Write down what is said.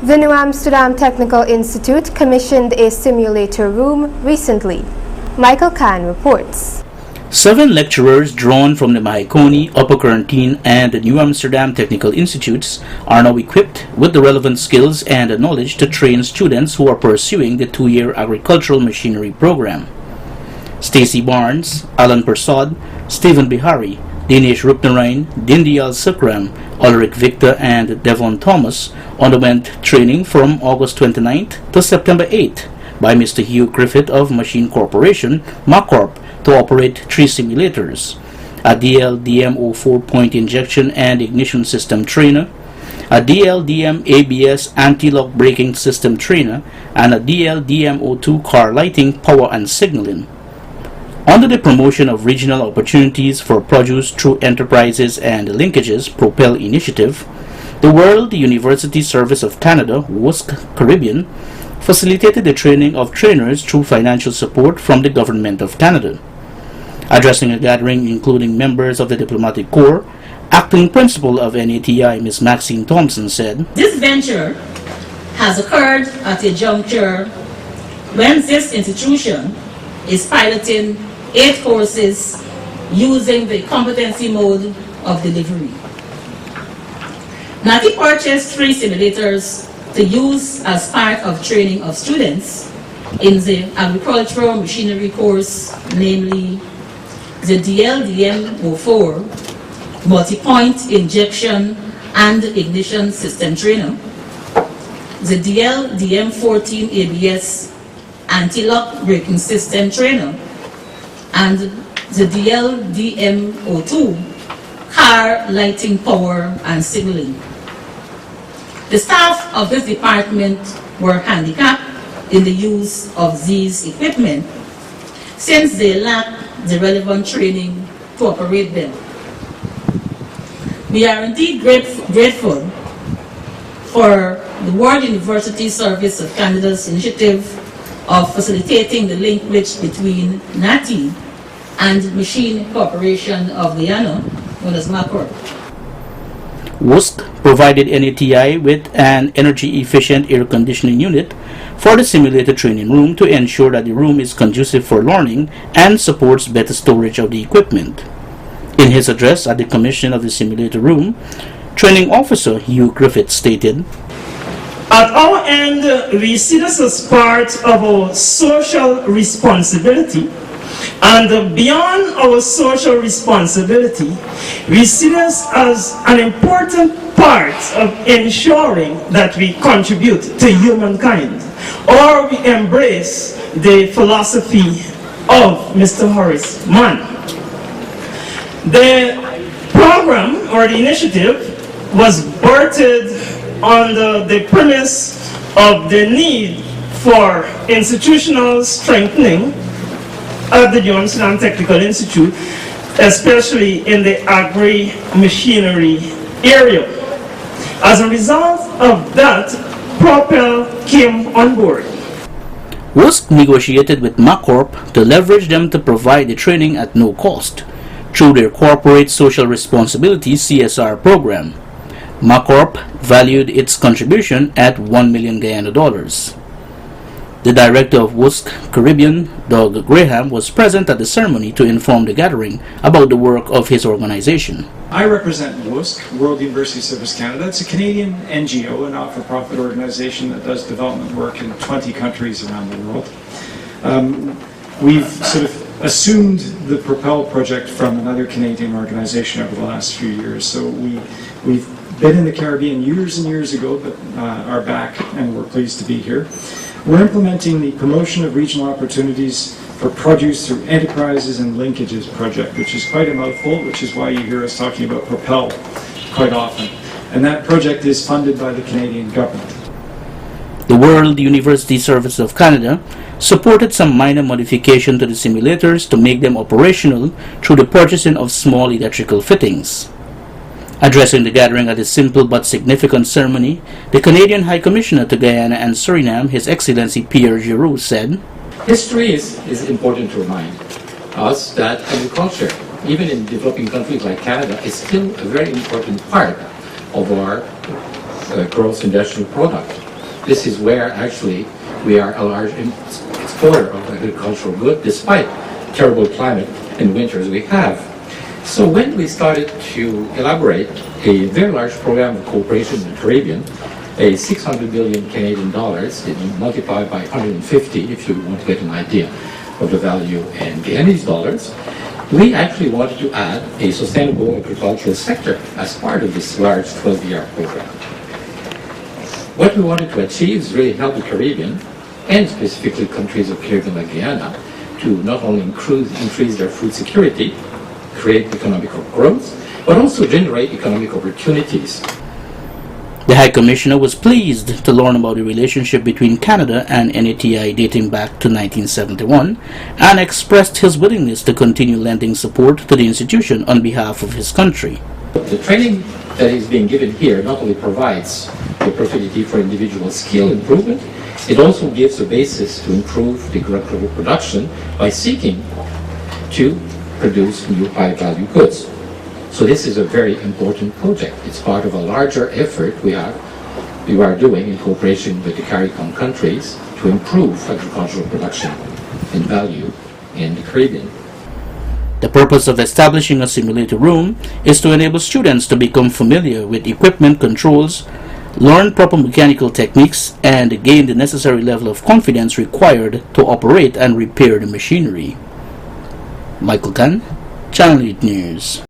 The New Amsterdam Technical Institute commissioned a simulator room recently. Michael Kahn reports. 7 lecturers drawn from the Mahiconi, Upper Quarantine, and the New Amsterdam Technical Institutes are now equipped with the relevant skills and knowledge to train students who are pursuing the 2-year agricultural machinery program. Stacey Barnes, Alan Persad, Stephen Bihari, Dinesh Rupnarain, Dindyal Sukram, Ulrich Victor, and Devon Thomas underwent training from August 29th to September 8th by Mr. Hugh Griffith of Machine Corporation, MACORP, to operate 3 simulators: a DL-DM04 point injection and ignition system trainer, a DL-DM ABS anti-lock braking system trainer, and a DL-DM02 car lighting, power and signaling. Under the promotion of regional opportunities for produce through enterprises and linkages Propel initiative, the World University Service of Canada, WUSC Caribbean, facilitated the training of trainers through financial support from the Government of Canada. Addressing a gathering including members of the Diplomatic Corps, Acting Principal of NATI, Ms. Maxine Thompson, said, "This venture has occurred at a juncture when this institution is piloting 8 courses using the competency mode of delivery. NATI purchased 3 simulators to use as part of training of students in the agricultural machinery course, namely the DL-DM04 multi-point injection and ignition system trainer, the DL-DM14 ABS anti-lock braking system trainer, and the DL-DM02 car lighting, power and signaling. The staff of this department were handicapped in the use of these equipment since they lack the relevant training to operate them. We are indeed grateful for the World University Service of Canada's initiative of facilitating the link bridge between NATI and Machine Corporation of Guyana, known as MACORP. WUSC provided NATI with an energy-efficient air conditioning unit for the simulator training room to ensure that the room is conducive for learning and supports better storage of the equipment. In his address at the commission of the simulator room, Training Officer Hugh Griffith stated, "At our end, we see this as part of our social responsibility, and beyond our social responsibility, we see this as an important part of ensuring that we contribute to humankind, or we embrace the philosophy of Mr. Horace Mann." The program or the initiative was birthed under the premise of the need for institutional strengthening at the New Amsterdam Technical Institute, especially in the agri-machinery area. As a result of that, Propel came on board. WUSC negotiated with MACORP to leverage them to provide the training at no cost through their Corporate Social Responsibility CSR program. MACORP valued its contribution at $1 million Guyana dollars. The director of WUSC Caribbean, Doug Graham, was present at the ceremony to inform the gathering about the work of his organization. I represent WUSC, World University Service Canada. It's a Canadian NGO, a not-for-profit organization that does development work in 20 countries around the world. We've sort of assumed the Propel project from another Canadian organization over the last few years. So we've been in the Caribbean years and years ago, but are back and we're pleased to be here. We're implementing the Promotion of Regional Opportunities for Produce through Enterprises and Linkages project, which is quite a mouthful, which is why you hear us talking about Propel quite often. And that project is funded by the Canadian government. The World University Service of Canada supported some minor modification to the simulators to make them operational through the purchasing of small electrical fittings. Addressing the gathering at a simple but significant ceremony, the Canadian High Commissioner to Guyana and Suriname, His Excellency Pierre Giroux, said, "History is important to remind us that agriculture, even in developing countries like Canada, is still a very important part of our gross industrial product. This is where actually we are a large exporter of agricultural goods, despite terrible climate and winters we have. So when we started to elaborate a very large program of cooperation in the Caribbean, a 600 billion Canadian dollars, multiplied by 150 if you want to get an idea of the value in Guyanese dollars, we actually wanted to add a sustainable agricultural sector as part of this large 12-year program. What we wanted to achieve is really help the Caribbean, and specifically countries of Caribbean like Guyana, to not only increase their food security, create economic growth, but also generate economic opportunities. The High Commissioner was pleased to learn about the relationship between Canada and NATI dating back to 1971 and expressed his willingness to continue lending support to the institution on behalf of his country. The training that is being given here not only provides the opportunity for individual skill improvement, it also gives a basis to improve the agricultural production by seeking to produce new high-value goods. So this is a very important project. It's part of a larger effort we are doing in cooperation with the CARICOM countries to improve agricultural production and value in the Caribbean. The purpose of establishing a simulator room is to enable students to become familiar with equipment controls, learn proper mechanical techniques, and gain the necessary level of confidence required to operate and repair the machinery. Michael Khan, Channel 8 News.